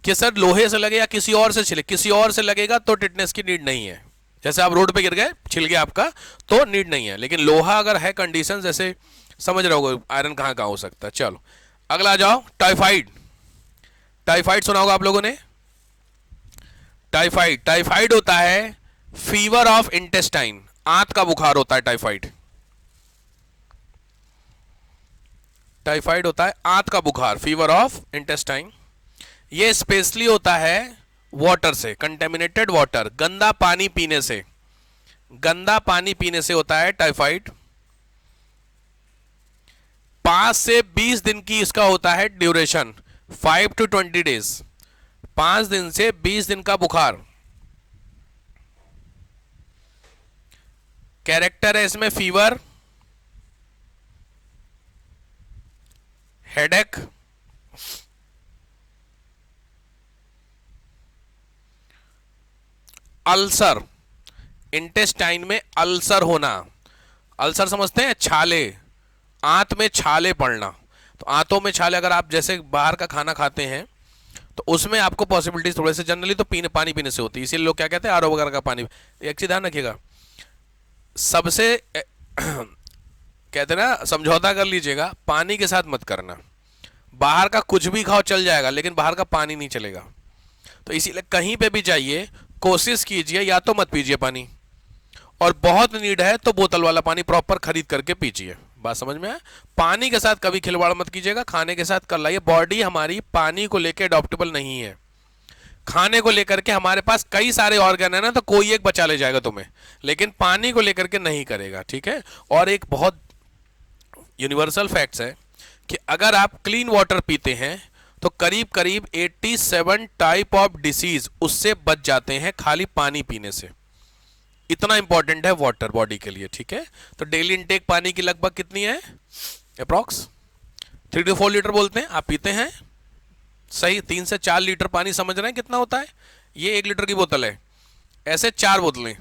कि सर लोहे से लगे या किसी और से छिले, किसी और से लगेगा तो टिटनेस की नीड नहीं है। जैसे आप रोड पे गिर गए, छिल गया आपका, तो नीड नहीं है। लेकिन लोहा अगर है कंडीशन, जैसे समझ रहे हो आयरन कहाँ कहाँ हो सकता है। चलो अगला आ जाओ, टाइफाइड। टाइफाइड सुना होगा आप लोगों ने। टाइफाइड, टाइफाइड होता है फीवर ऑफ इंटेस्टाइन, आंत का बुखार होता है टाइफाइड। टाइफाइड होता है आंत का बुखार, फीवर ऑफ इंटेस्टाइन। ये स्पेशली होता है वाटर से, कंटेमिनेटेड वाटर, गंदा पानी पीने से, गंदा पानी पीने से होता है टाइफाइड। 5 से 20 दिन की इसका होता है ड्यूरेशन, 5 to 20 डेज, 5 दिन से 20 दिन का बुखार। कैरेक्टर है इसमें फीवर, हेडेक, अल्सर, इंटेस्टाइन में अल्सर होना। अल्सर समझते हैं, छाले, आंत में छाले पड़ना। तो आंतों में छाले, अगर आप जैसे बाहर का खाना खाते हैं तो उसमें आपको पॉसिबिलिटीज थोड़े से जनरली तो पानी पीने से होती है, इसीलिए लोग क्या कहते हैं आरओ वगैरह का पानी। एक चीज ध्यान रखिएगा, सबसे कहते हैं ना, समझौता कर लीजिएगा, पानी के साथ मत करना। बाहर का कुछ भी खाओ चल जाएगा, लेकिन बाहर का पानी नहीं चलेगा। तो इसीलिए कहीं पे भी जाइए, कोशिश कीजिए या तो मत पीजिए पानी, और बहुत नीड है तो बोतल वाला पानी प्रॉपर खरीद करके पीजिए। बात समझ में आया। पानी के साथ कभी खिलवाड़ मत कीजिएगा, खाने के साथ कर लाइए। बॉडी हमारी पानी को लेकर अडॉप्टेबल नहीं है। खाने को लेकर के हमारे पास कई सारे ऑर्गन है ना, तो कोई एक बचा ले जाएगा तुम्हें, लेकिन पानी को लेकर के नहीं करेगा, ठीक है। और एक बहुत यूनिवर्सल फैक्ट्स है कि अगर आप क्लीन वाटर पीते हैं तो करीब करीब 87 टाइप ऑफ डिसीज उससे बच जाते हैं खाली पानी पीने से। इतना इंपॉर्टेंट है वाटर बॉडी के लिए, ठीक है। तो डेली इनटेक पानी की लगभग कितनी है, अप्रॉक्स 3 to 4 लीटर बोलते हैं, आप पीते हैं सही। 3 से 4 लीटर पानी समझ रहे हैं कितना होता है। ये 1 लीटर की बोतल है, ऐसे 4 बोतलें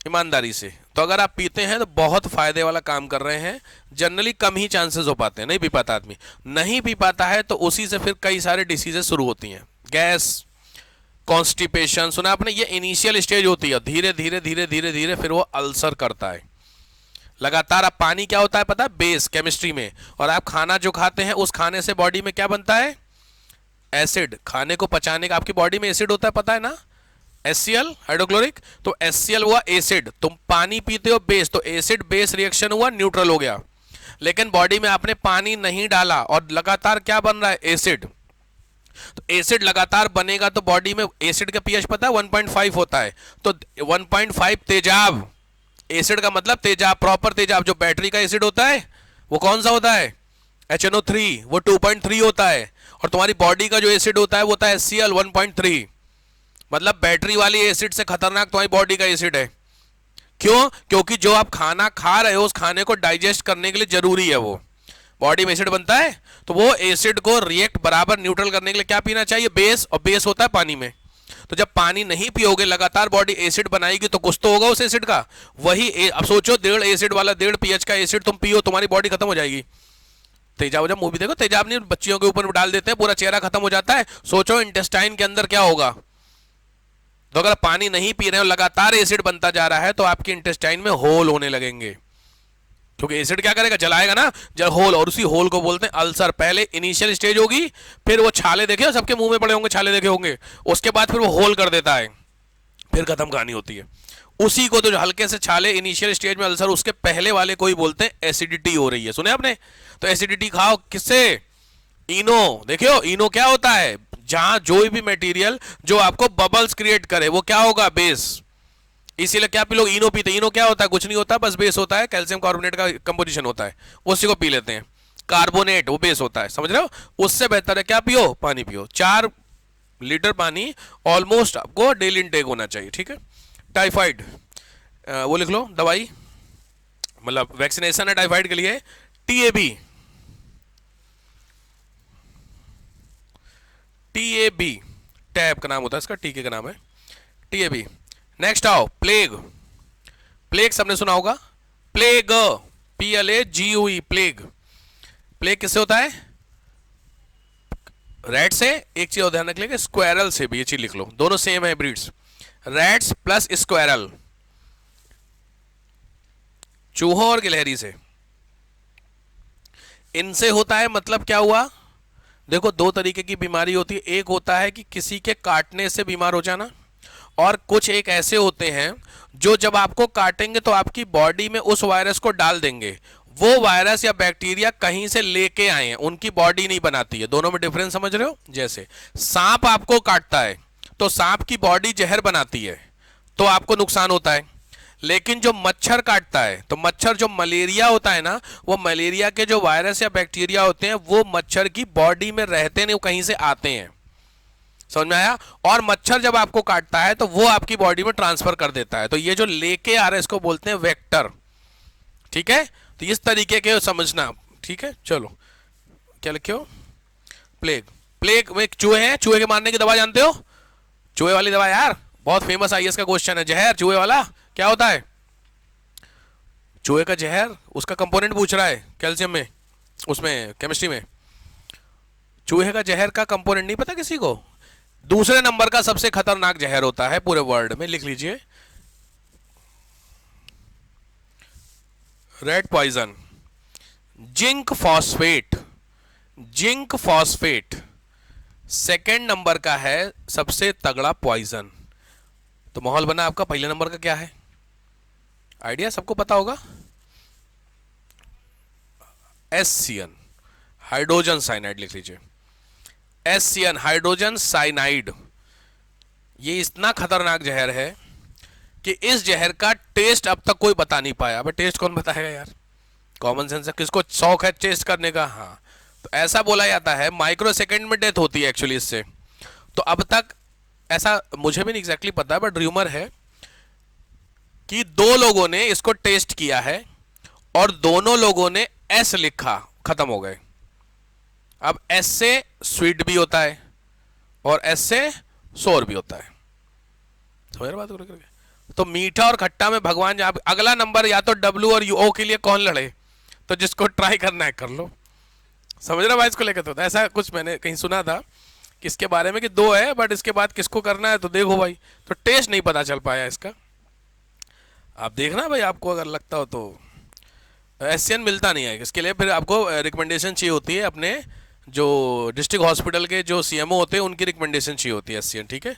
ईमानदारी से। तो अगर आप पीते हैं तो बहुत फायदे वाला काम कर रहे हैं। जनरली कम ही चांसेस हो पाते हैं, नहीं पी पाता आदमी, नहीं पी पाता है तो उसी से फिर कई सारे डिसीजेस शुरू होती हैं। गैस, कॉन्स्टिपेशन सुना आपने, ये इनिशियल स्टेज होती है, धीरे धीरे धीरे धीरे धीरे फिर वो अल्सर करता है। लगातार आप पानी क्या होता है पता है, बेस केमिस्ट्री में। और आप खाना जो खाते हैं उस खाने से बॉडी में क्या बनता है, एसिड। खाने को पचाने का आपकी बॉडी में एसिड होता है, पता है ना, HCl हाइड्रोक्लोरिक। तो HCl हुआ एसिड, तुम पानी पीते हो बेस, तो एसिड बेस रिएक्शन हुआ, न्यूट्रल हो गया। लेकिन बॉडी में आपने पानी नहीं डाला और लगातार क्या बन रहा है, एसिड। तो एसिड लगातार बनेगा तो बॉडी में एसिड का पीएच पता है 1.5 होता है। तो 1.5 तेजाब, एसिड का मतलब तेजाब, प्रॉपर तेजाब। जो बैटरी का एसिड होता है वो कौन सा होता है, HNO3, वो 2.3 होता है। और तुम्हारी बॉडी का जो एसिड होता है वो होता है HCl 1.3। मतलब बैटरी वाली एसिड से खतरनाक तुम्हारी बॉडी का एसिड है। क्यों, क्योंकि जो आप खाना खा रहे हो उस खाने को डाइजेस्ट करने के लिए जरूरी है, वो बॉडी में एसिड बनता है। तो वो एसिड को रिएक्ट बराबर न्यूट्रल करने के लिए क्या पीना चाहिए, बेस। और बेस होता है पानी में। तो जब पानी नहीं पियोगे, लगातार बॉडी एसिड बनाएगी तो कुछ तो होगा उस एसिड का। वही अब सोचो 1.5 एसिड वाला 1.5 pH का एसिड तुम पियो, तुम्हारी बॉडी खत्म हो जाएगी। तेजाब, जब मूवी देखो तेजाब नहीं बच्चियों के ऊपर डाल देते हैं, पूरा चेहरा खत्म हो जाता है। सोचो इंटेस्टाइन के अंदर क्या होगा। तो अगर पानी नहीं पी रहे हो, लगातार एसिड बनता जा रहा है, तो आपके इंटेस्टाइन में होल होने लगेंगे। क्योंकि एसिड क्या करेगा, जलाएगा ना, जल होल। और उसी होल को बोलते हैं अल्सर। पहले इनिशियल स्टेज होगी, फिर वो छाले देखे सबके मुंह में पड़े होंगे, छाले देखे होंगे, उसके बाद फिर वो होल कर देता है, फिर खत्म कहानी होती है। उसी को तो जो हल्के से छाले इनिशियल स्टेज में अल्सर, उसके पहले वाले को ही बोलते हैं एसिडिटी हो रही है। सुने आपने। तो एसिडिटी खाओ किससे, इनो। देखियो इनो क्या होता है, जहां जो भी मटेरियल जो आपको बबल्स क्रिएट करे वो क्या होगा, बेस। इसीलिए क्या पी लोग इनो पीते, इनो क्या होता है, कुछ नहीं होता, बस बेस होता है, कैल्शियम कार्बोनेट का कंपोजिशन होता है, उसी को पी लेते हैं। कार्बोनेट वो बेस होता है, समझ रहे हो। उससे बेहतर है क्या पियो, पानी पियो। 4 लीटर पानी ऑलमोस्ट आपको डेली इनटेक होना चाहिए, ठीक है। टाइफाइड, वो लिख लो दवाई, मतलब वैक्सीनेशन है टाइफाइड के लिए, TAB। TAB टैब का नाम होता है इसका, टीके का नाम है TAB। नेक्स्ट आओ, प्लेग। प्लेग सबने सुना होगा, प्लेग, PLAGUE, प्लेग। प्लेग किससे होता है, रैट से एक चीज और ध्यान रख लेंगे, स्क्वायरल से भी ये चीज लिख लो, दोनों सेम है ब्रीड्स, रैट्स प्लस स्क्वायरल, चूहों और गिलहरी से। इनसे होता है मतलब क्या हुआ, देखो दो तरीके की बीमारी होती है, एक होता है कि किसी के काटने से बीमार हो जाना, और कुछ एक ऐसे होते हैं जो जब आपको काटेंगे तो आपकी बॉडी में उस वायरस को डाल देंगे, वो वायरस या बैक्टीरिया कहीं से लेके आए हैं, उनकी बॉडी नहीं बनाती है। दोनों में डिफरेंस समझ रहे हो? जैसे सांप आपको काटता है तो सांप की बॉडी जहर बनाती है तो आपको नुकसान होता है, लेकिन जो मच्छर काटता है तो मच्छर जो मलेरिया होता है ना, वो मलेरिया के जो वायरस या बैक्टीरिया होते हैं वो मच्छर की बॉडी में रहते नहीं, वो कहीं से आते हैं। समझ में आया? और मच्छर जब आपको काटता है तो वो आपकी बॉडी में ट्रांसफर कर देता है, तो ये जो लेके आ रहा है इसको बोलते हैं वेक्टर। ठीक है, तो इस तरीके के समझना। ठीक है, चलो क्या लिखे हो? प्लेग। प्लेग में चूहे हैं, चूहे के मारने की दवा जानते हो? चूहे वाली दवा यार, बहुत फेमस आईएएस का क्वेश्चन है, जहर चूहे वाला क्या होता है? चूहे का जहर, उसका कंपोनेंट पूछ रहा है कैल्शियम में, उसमें केमिस्ट्री में। चूहे का जहर का कंपोनेंट नहीं पता किसी को? दूसरे नंबर का सबसे खतरनाक जहर होता है पूरे वर्ल्ड में, लिख लीजिए, red poison, zinc phosphate. Zinc phosphate second number का है सबसे तगड़ा पॉइजन। तो माहौल बना आपका, पहले नंबर का क्या है? आइडिया सबको पता होगा, एससीएन, हाइड्रोजन साइनाइड लिख लीजिए, एससीएन हाइड्रोजन साइनाइड। ये इतना खतरनाक जहर है कि इस जहर का टेस्ट अब तक कोई बता नहीं पाया। अब टेस्ट कौन बताएगा यार, कॉमन सेंस है, किसको शौक है टेस्ट करने का? हाँ, तो ऐसा बोला जाता है माइक्रो सेकेंड में डेथ होती है एक्चुअली इससे। तो अब तक ऐसा मुझे भी नहीं एग्जैक्टली पता है, बट र्यूमर है कि दो लोगों ने इसको टेस्ट किया है और दोनों लोगों ने एस लिखा, खत्म हो गए। अब एस से स्वीट भी होता है और एस से सोर भी होता है, समझ रहे बात करके? तो मीठा और खट्टा में भगवान, जब अगला नंबर या तो डब्ल्यू और ओ के लिए कौन लड़े, तो जिसको ट्राई करना है कर लो। समझ रहे भाई? इसको लेकर तो ऐसा कुछ मैंने कहीं सुना था कि इसके बारे में कि दो है, बट इसके बाद किसको करना है तो देखो भाई, तो टेस्ट नहीं पता चल पाया इसका। आप देखना भाई, आपको अगर लगता हो तो। एससीएन मिलता नहीं है इसके लिए, फिर आपको रिकमेंडेशन चाहिए होती है, अपने जो डिस्ट्रिक्ट हॉस्पिटल के जो सीएमओ होते हैं उनकी रिकमेंडेशन चाहिए होती है एससीएन। ठीक है,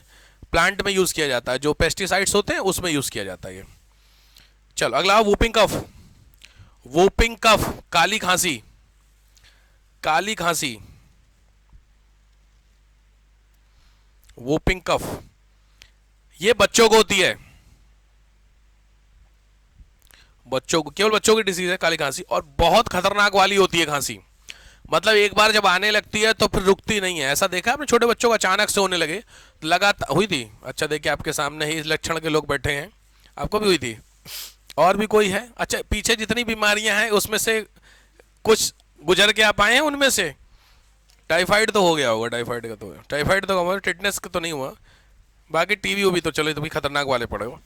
प्लांट में यूज़ किया जाता है, जो पेस्टिसाइड्स होते हैं उसमें यूज़ किया जाता है ये। चलो अगला, वूपिंग कफ। वूपिंग कफ, काली खांसी। काली खांसी, वूपिंग कफ, ये बच्चों को होती है, बच्चों को, केवल बच्चों की डिसीज है काली खांसी, और बहुत खतरनाक वाली होती है खांसी। मतलब एक बार जब आने लगती है तो फिर रुकती नहीं है। ऐसा देखा आपने छोटे बच्चों को अचानक से होने लगे, लगातार हुई थी? अच्छा, देखिए आपके सामने ही इस लक्षण के लोग बैठे हैं, आपको भी हुई थी? और भी कोई है? अच्छा, पीछे जितनी बीमारियां हैं उसमें से कुछ गुजर के आप आए हैं उनमें से? टाइफाइड तो हो गया होगा, टाइफाइड का तो, टाइफाइड तो हमारे टिटनेस का तो नहीं हुआ, बाकी टीवी वो भी तो चलो, तो भी खतरनाक वाले पड़े हो।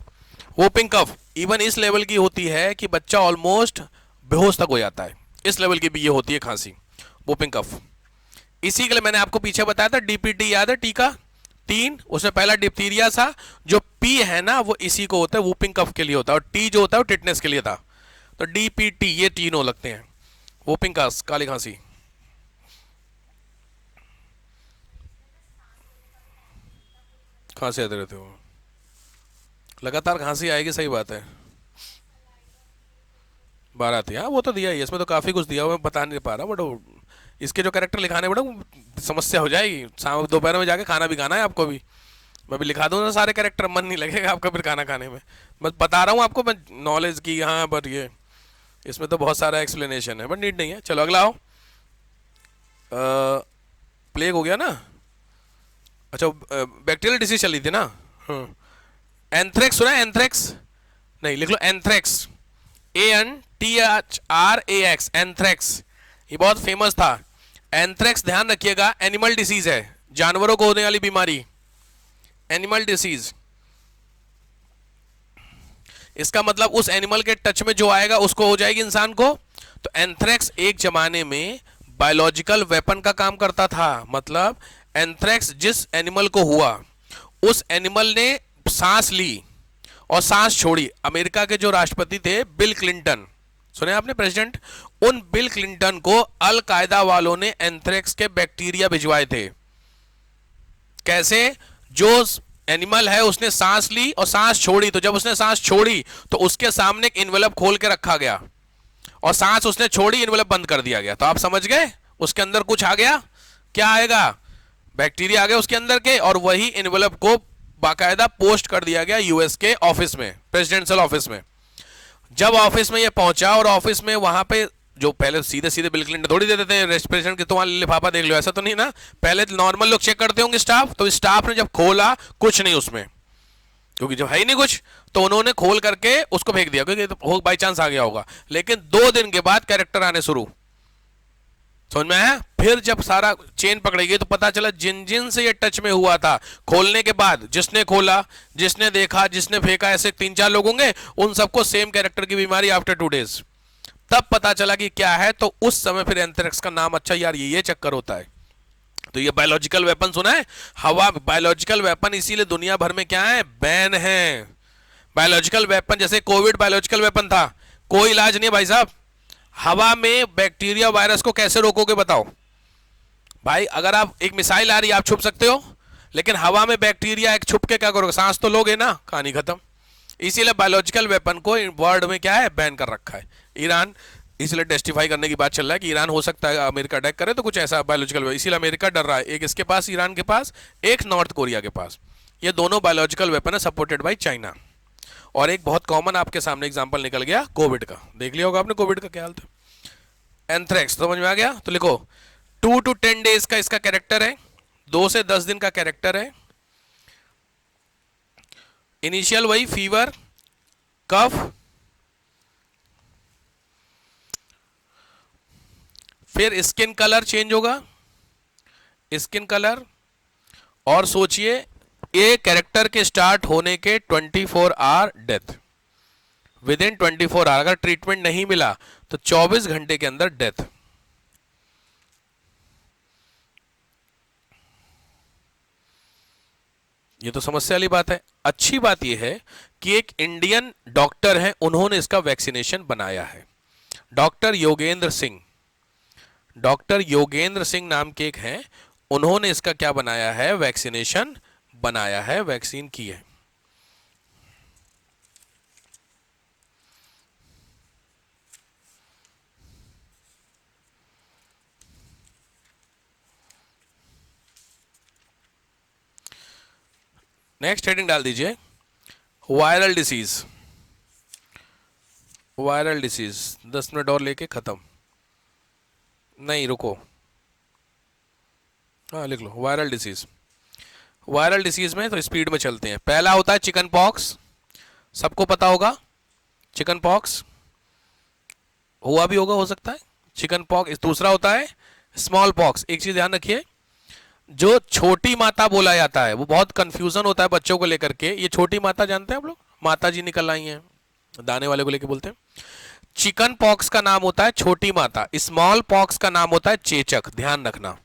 वोपिंग कफ इवन इस लेवल की होती है कि बच्चा ऑलमोस्ट बेहोश तक हो जाता है, इस लेवल की भी ये होती है खांसी, वोपिंग कफ। इसी के लिए मैंने आपको पीछे बताया था डीपीटी, याद है? टीका 3, उसमें पहला डिप्थीरिया था, जो पी है ना वो इसी को होता है, वोपिंग कफ के लिए होता है, और टी जो होता है वो टिटनेस के लिए था। तो डीपीटी ये तीनों लगते हैं, वोपिंग कफ, काली खांसी। खांसी आते रहते हो, लगातार खांसी आएगी, सही बात है। 12 थी, हाँ वो तो दिया ही, इसमें तो काफ़ी कुछ दिया हुआ, मैं बता नहीं पा रहा, बट इसके जो कैरेक्टर लिखाने बड़ा समस्या हो जाएगी। शाम दोपहर में जाके खाना भी खाना है आपको भी, मैं भी लिखा दूँ ना सारे कैरेक्टर, मन नहीं लगेगा आपका फिर खाना खाने में। बस बता रहा हूँ आपको मैं नॉलेज की, हाँ, बट ये इसमें तो बहुत सारा एक्सप्लेनेशन है, बट नीड नहीं है। चलो अगला आओ, प्लेग हो गया ना? अच्छा, बैक्टीरियल डिसीज चली थी ना? एंथ्रेक्स सुना है? एंथ्रेक्स नहीं, लिख लो एंथ्रेक्स, ANTHRAX, एंथ्रेक्स, ये बहुत फेमस था। एंथ्रेक्स ध्यान रखिएगा, एनिमल डिसीज है, जानवरों को होने वाली बीमारी, एनिमल डिसीज। इसका मतलब उस एनिमल के टच में जो आएगा उसको हो जाएगी इंसान को। तो एंथ्रेक्स एक जमाने में बायोलॉजिकल वेपन का काम करता था। मतलब एंथ्रेक्स जिस एनिमल को हुआ, उस एनिमल ने सांस ली और सांस छोड़ी। अमेरिका के जो राष्ट्रपति थे बिल क्लिंटन, सुने आपने, प्रेसिडेंट, उन बिल क्लिंटन को अल कायदा वालों ने एंथ्रेक्स के बैक्टीरिया भिजवाए थे। कैसे? जो एनिमल है उसने सांस ली और सांस छोड़ी, तो जब उसने सांस छोड़ी तो उसके सामने एक इन्वेलप खोल के रखा गया और सांस उसने छोड़ी, इन्वेलप बंद कर दिया गया। तो आप समझ गए उसके अंदर कुछ आ गया। क्या आएगा? बैक्टीरिया आ गया उसके अंदर के, और वही इन्वेलप को बाकायदा पोस्ट कर दिया गया यूएस के ऑफिस में, प्रेसिडेंशियल ऑफिस में। जब ऑफिस में ये पहुंचा और ऑफिस में वहां पे जो पहले सीधे सीधे बिल क्लिंटन थोड़ी दे देते हैं प्रेसिडेंट के, तुम्हारा लिफाफा देख लो, ऐसा तो नहीं ना, पहले नॉर्मल लोग चेक करते होंगे स्टाफ। तो स्टाफ ने जब खोला कुछ नहीं उसमें, क्योंकि जब है ही नहीं कुछ, तो उन्होंने खोल करके उसको फेंक दिया, क्योंकि तो बाई चांस आ गया होगा। लेकिन 2 दिन के बाद कैरेक्टर आने शुरू, समझ में आया? फिर जब सारा चेन पकड़ी गई तो पता चला जिन जिन से ये टच में हुआ था, खोलने के बाद जिसने खोला, जिसने देखा, जिसने फेंका, ऐसे 3-4 लोग होंगे, उन सबको सेम कैरेक्टर की बीमारी आफ्टर 2 डेज। तब पता चला कि क्या है। तो उस समय फिर एंथ्रेक्स का नाम, अच्छा यार ये चक्कर होता है। तो ये बायोलॉजिकल वेपन सुना है, हवा बायोलॉजिकल वेपन, इसीलिए दुनिया भर में क्या है, बैन है बायोलॉजिकल वेपन। जैसे कोविड बायोलॉजिकल वेपन था, कोई इलाज नहीं है भाई साहब। हवा में बैक्टीरिया वायरस को कैसे रोकोगे बताओ भाई? अगर आप एक मिसाइल आ रही है आप छुप सकते हो, लेकिन हवा में बैक्टीरिया एक छुप के क्या करोगे? सांस तो लोगे ना, कहानी खत्म। इसीलिए बायोलॉजिकल वेपन को वर्ल्ड में क्या है, बैन कर रखा है। ईरान इसलिए टेस्टिफाई करने की बात चल रहा है कि ईरान हो सकता है अमेरिका अटैक करे तो कुछ ऐसा बायोलॉजिकल, इसीलिए अमेरिका डर रहा है। एक इसके पास, ईरान के पास, एक नॉर्थ कोरिया के पास, ये दोनों बायोलॉजिकल वेपन है सपोर्टेड बाई चाइना। और एक बहुत कॉमन आपके सामने एग्जांपल निकल गया कोविड का, देख लिया होगा आपने कोविड का क्या हाल था। एंथ्रेक्स समझ में आ गया? तो लिखो 2 to 10 डेज का इसका कैरेक्टर है, 2 से 10 दिन का कैरेक्टर है। इनिशियल वही फीवर, कफ, फिर स्किन कलर चेंज होगा, स्किन कलर। और सोचिए ये कैरेक्टर के स्टार्ट होने के 24 hour death, within 24 hour. अगर ट्रीटमेंट नहीं मिला तो 24 घंटे के अंदर डेथ। ये तो समस्या वाली बात है। अच्छी बात यह है कि एक इंडियन डॉक्टर है, उन्होंने इसका वैक्सीनेशन बनाया है। डॉक्टर योगेंद्र सिंह, डॉक्टर योगेंद्र सिंह नाम के एक हैं, उन्होंने इसका क्या बनाया है, वैक्सीनेशन बनाया है, वैक्सीन की है। नेक्स्ट हेडिंग डाल दीजिए, viral disease. Viral disease 10 minute और लेके खत्म, नहीं रुको, हाँ लिख लो वायरल डिसीज। वायरल डिसीज में तो स्पीड में चलते हैं। पहला होता है चिकन पॉक्स, सबको पता होगा चिकन पॉक्स, हुआ भी होगा हो सकता है चिकन पॉक्स। दूसरा होता है स्मॉल पॉक्स। एक चीज ध्यान रखिए, जो छोटी माता बोला जाता है वो बहुत कंफ्यूजन होता है बच्चों को लेकर के। ये छोटी माता जानते हैं आप लोग, माता जी निकल आई हैं, दाने वाले को लेके बोलते हैं। चिकन पॉक्स का नाम होता है छोटी माता, स्मॉल पॉक्स का नाम होता है चेचक। ध्यान रखना,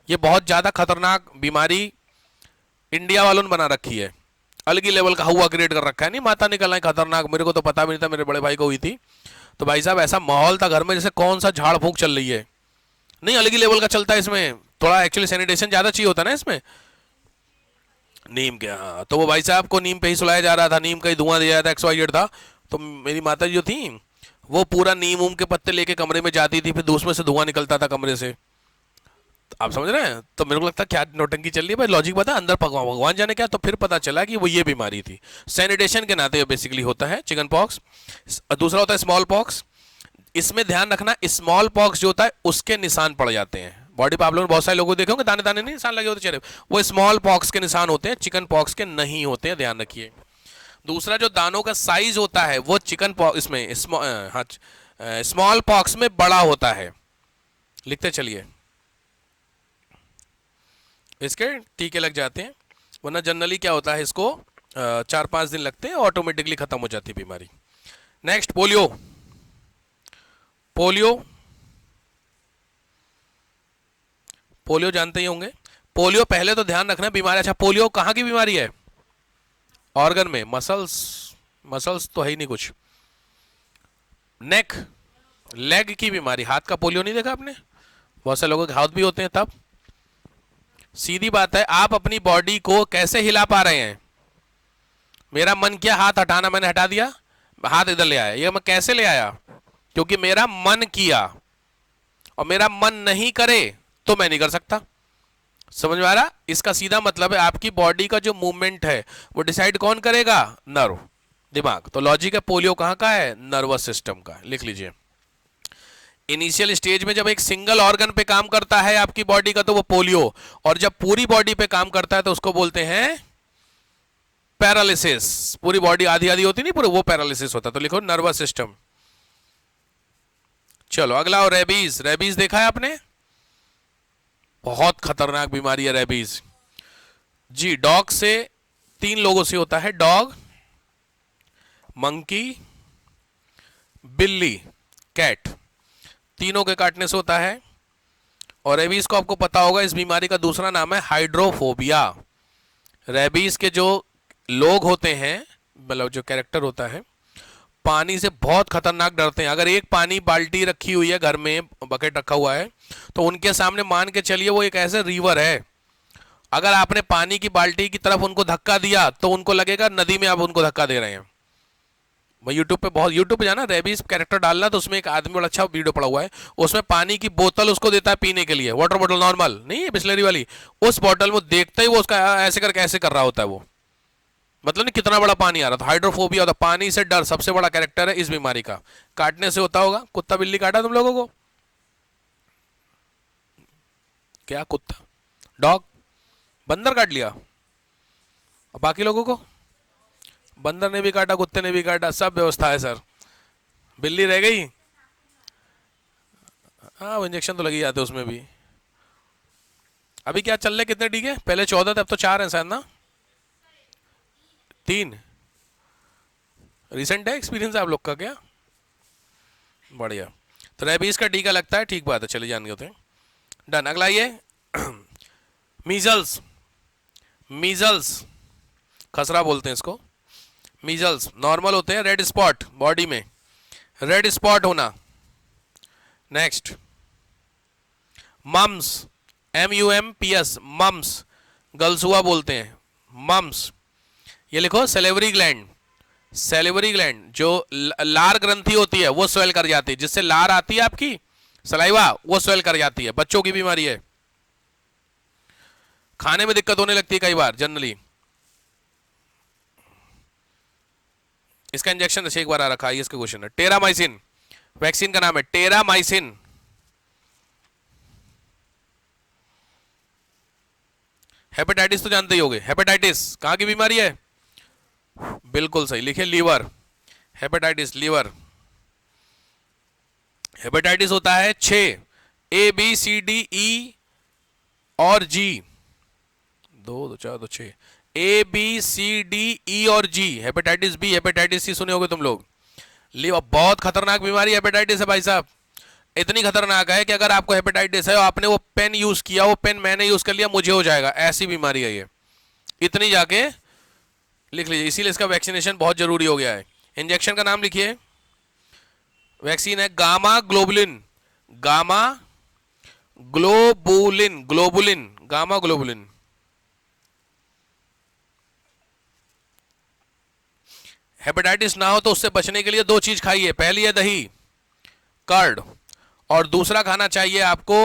ये बहुत ज्यादा खतरनाक बीमारी इंडिया वालों ने बना रखी है, अलग ही लेवल का हुआ क्रिएट कर रखा है। नहीं माता निकल आई खतरनाक, मेरे को तो पता भी नहीं था, मेरे बड़े भाई को हुई थी। तो भाई साहब ऐसा माहौल था घर में जैसे कौन सा झाड़ फूंक चल रही है। नहीं अलग ही लेवल का चलता है इसमें, थोड़ा एक्चुअली सैनिटेशन ज्यादा चाहिए होता है ना इसमें। नीम के, हाँ, तो वो भाई साहब को नीम पे ही सुलाया जा रहा था, नीम का ही धुआं दिया था, XYZ था। तो मेरी माता जी जो थी वो पूरा नीम उम के पत्ते लेके कमरे में जाती थी, फिर उसमें से धुआं निकलता था कमरे से। आप समझ रहे हैं? तो मेरे को लगता क्या नौटंकी चल रही है भाई, लॉजिक बता अंदर भगवान जाने क्या। तो फिर पता चला कि वो ये बीमारी थी, सैनिटेशन के नाते बेसिकली होता है चिकन पॉक्स। दूसरा होता है स्मॉल पॉक्स। इसमें ध्यान रखना, स्मॉल पॉक्स जो होता है उसके निशान पड़ जाते हैं बॉडी पर। आप लोगों ने बहुत सारे लोगों को देखे होंगे दाने दाने नहीं निशान लगे होते चेहरे, वो स्मॉल पॉक्स के निशान होते हैं, चिकन पॉक्स के नहीं होते हैं, ध्यान रखिए। दूसरा जो दानों का साइज होता है वो चिकन पॉक्स इसमें स्मॉल पॉक्स में बड़ा होता है। लिखते चलिए, इसके टीके लग जाते हैं, वरना जनरली क्या होता है इसको 4-5 दिन लगते हैं, ऑटोमेटिकली खत्म हो जाती है बीमारी। Next polio. पोलियो पोलियो जानते ही होंगे। पोलियो पहले तो ध्यान रखना बीमारी। अच्छा, पोलियो कहाँ की बीमारी है? ऑर्गन में, मसल्स, मसल्स तो है ही नहीं कुछ। नेक, लेग की बीमारी। हाथ का पोलियो नहीं देखा आपने? बहुत से लोगों के हाथ भी होते हैं तब। सीधी बात है, आप अपनी बॉडी को कैसे हिला पा रहे हैं? मेरा मन किया हाथ हटाना, मैंने हटा दिया, हाथ इधर ले आया। ये मैं कैसे ले आया? क्योंकि मेरा मन किया, और मेरा मन नहीं करे तो मैं नहीं कर सकता। समझ में आ रहा? इसका सीधा मतलब है आपकी बॉडी का जो मूवमेंट है वो डिसाइड कौन करेगा? नर्व, दिमाग। तो लॉजिक है, पोलियो कहाँ का है? नर्वस सिस्टम का। लिख लीजिए। इनिशियल स्टेज में जब एक सिंगल ऑर्गन पे काम करता है आपकी बॉडी का तो वो पोलियो, और जब पूरी बॉडी पे काम करता है तो उसको बोलते हैं पैरालिसिस। पूरी बॉडी आधी आधी होती नहीं पूरी, वो पैरालिसिस होता है। तो लिखो नर्वस सिस्टम। चलो अगला, और रेबीज। रेबीज देखा है आपने? बहुत खतरनाक बीमारी है रेबीज जी। डॉग से, 3 लोगों से होता है, डॉग, मंकी, बिल्ली, कैट, तीनों के काटने से होता है। और रेबीज को आपको पता होगा, इस बीमारी का दूसरा नाम है हाइड्रोफोबिया। रेबीज के जो लोग होते हैं, मतलब जो कैरेक्टर होता है, पानी से बहुत खतरनाक डरते हैं। अगर एक पानी बाल्टी रखी हुई है घर में, बकेट रखा हुआ है, तो उनके सामने मान के चलिए वो एक ऐसे रिवर है, अगर आपने पानी की बाल्टी की तरफ उनको धक्का दिया तो उनको लगेगा नदी में आप उनको धक्का दे रहे हैं। मैं यूट्यूब पे बहुत, यूट्यूब पे जाना, रेबीज कैरेक्टर डालना, तो उसमें एक आदमी बड़ा अच्छा वीडियो पड़ा हुआ है, उसमें पानी की बोतल उसको देता है पीने के लिए, वाटर बोतल नॉर्मल नहीं है, बिस्लरी वाली, उस बोतल में देखते ही वो उसका ऐसे करके ऐसे कर रहा होता है वो, मतलब नहीं कितना बड़ा पानी आ रहा था। हाइड्रोफोबिया होता, पानी से डर सबसे बड़ा कैरेक्टर है इस बीमारी का। काटने से होता होगा। कुत्ता बिल्ली काटा तुम लोगों को? क्या कुत्ता, डॉग, बंदर काट लिया? और बाकी लोगों को? बंदर ने भी काटा, कुत्ते ने भी काटा, सब व्यवस्था है सर। बिल्ली रह गई? हाँ, वो इंजेक्शन तो लगी जाते उसमें भी। अभी क्या चल रहे, कितने टीके? पहले 14 थे, अब तो 4 हैं शायद ना, 3। रिसेंट है एक्सपीरियंस आप लोग का क्या? बढ़िया। तो रेबीज का टीका लगता है, ठीक बात है, चलिए जान गए होते हैं। डन। अगला ये मीजल्स। मीजल्स, खसरा बोलते हैं इसको। मीजल्स नॉर्मल होते हैं, रेड स्पॉट बॉडी में, रेड स्पॉट होना। नेक्स्ट, मम्स, MUMPS, मम्स, गलसुआ बोलते हैं, मम्स। ये लिखो सेलेवरी ग्लैंड। सेलेवरी ग्लैंड जो लार ग्रंथि होती है वो स्वेल कर जाती है, जिससे लार आती है आपकी सलाइवा, वो स्वेल कर जाती है। बच्चों की बीमारी है, खाने में दिक्कत होने लगती है कई बार जनरली। इसका इंजेक्शन एक बार आ रखा है, इसका क्वेश्चन है। टेरामाइसिन, वैक्सीन का नाम है टेरामाइसिन। हेपेटाइटिस तो जानते ही होंगे। हेपेटाइटिस कहां की बीमारी है? बिल्कुल सही लिखे, लीवर। Hepatitis liver. हेपेटाइटिस होता है 6, ABCDE और G, 2 2 4 2 6, ABCDE और G। Hepatitis B, hepatitis C सुने होगे तुम लोग। लीवर बहुत खतरनाक बीमारी हेपेटाइटिस है भाई साहब। इतनी खतरनाक है कि अगर आपको हेपेटाइटिस है और आपने वो पेन यूज किया, वो पेन मैंने यूज कर लिया, मुझे हो जाएगा, ऐसी बीमारी है ये। इतनी जाके लिख लीजिए, इसीलिए इसका वैक्सीनेशन बहुत जरूरी हो गया है। इंजेक्शन का नाम लिखिए। वैक्सीन है gamma globulin, gamma globulin, globulin, gamma globulin. Hepatitis ना हो तो उससे बचने के लिए 2 चीज खाइए। पहली है दही, कर्ड, और दूसरा खाना चाहिए आपको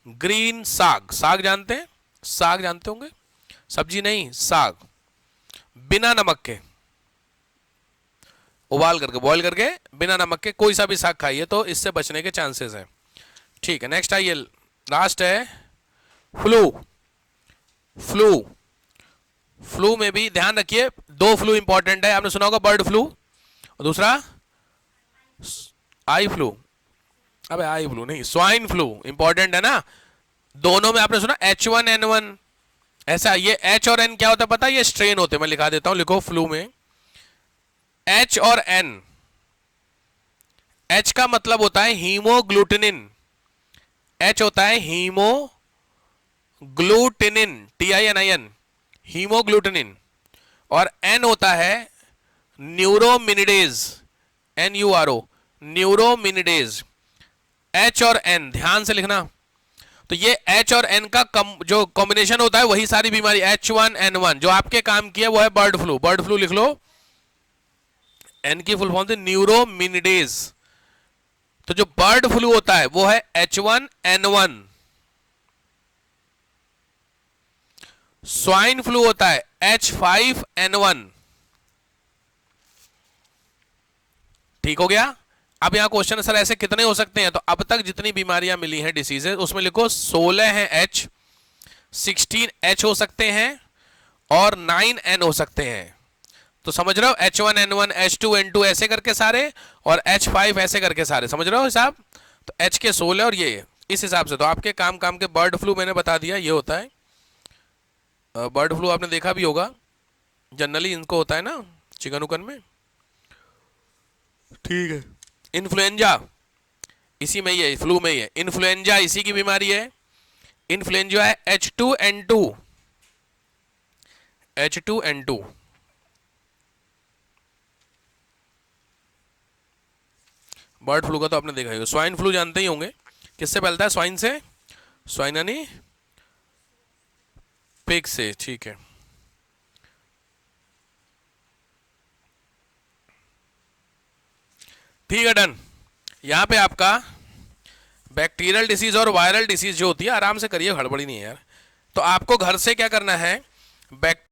ग्रीन साग। साग जानते हैं? साग जानते होंगे, सब्जी नहीं, साग, बिना नमक के, उबाल करके, बॉईल करके, बिना नमक के कोई सा भी साग खाइए तो इससे बचने के चांसेस हैं। ठीक है, नेक्स्ट आइए, लास्ट है फ्लू। फ्लू, फ्लू में भी ध्यान रखिए, 2 फ्लू इंपॉर्टेंट है। आपने सुना होगा बर्ड फ्लू, और दूसरा आई फ्लू। अबे आई फ्लू नहीं, स्वाइन फ्लू इंपॉर्टेंट है ना। दोनों में आपने सुना H1N1, ऐसा। ये H और N क्या होता है पता है? ये स्ट्रेन होते हैं। मैं लिखा देता हूं, लिखो फ्लू में H और N। H का मतलब होता है हीमोग्लूटिनिन, H होता है हीमोग्लूटिनिन, ग्लूटिनिन, TININ, हीमोग्लूटिनिन। और N होता है न्यूरोमिनिडेज, NURO, न्यूरोमिनिडेज। H और N ध्यान से लिखना। तो ये H और N का जो कॉम्बिनेशन होता है वही सारी बीमारी H1N1 जो आपके काम की है वो है बर्ड फ्लू। बर्ड फ्लू लिख लो। N की फुल फॉर्म थी न्यूरोमिनिडेज। तो जो बर्ड फ्लू होता है वो है H1N1। स्वाइन फ्लू होता है H5N1। ठीक हो गया। अब यहां क्वेश्चन सर ऐसे कितने हो सकते हैं, तो अब तक जितनी बीमारियां मिली हैं डिसीजेस उसमें लिखो 16 हैं H, 16 H हो सकते हैं और 9 N हो सकते हैं। तो समझ रहे हो, H1N1, H2N2 ऐसे करके सारे और H5 ऐसे करके सारे, समझ रहे हो हिसाब। तो H के 16 और ये इस हिसाब से। तो आपके काम के बर्ड फ्लू मैंने बता दिया, ये होता है बर्ड फ्लू। आपने देखा भी होगा, जनरली इनको होता है ना चिकन उकन में। ठीक है। इन्फ्लुएंजा इसी में ही है, फ्लू में ही है। इन्फ्लुएंजा इसी की बीमारी है। इन्फ्लुएंजा है H2N2, H2N2। बर्ड फ्लू का तो आपने देखा ही। स्वाइन फ्लू जानते ही होंगे, किससे फैलता है? स्वाइन से, स्वाइन यानी पिग से। ठीक है। ठीक है, डन। यहां पे आपका बैक्टीरियल डिसीज और वायरल डिसीज जो होती है, आराम से करिए, गड़बड़ी नहीं है यार। तो आपको घर से क्या करना है,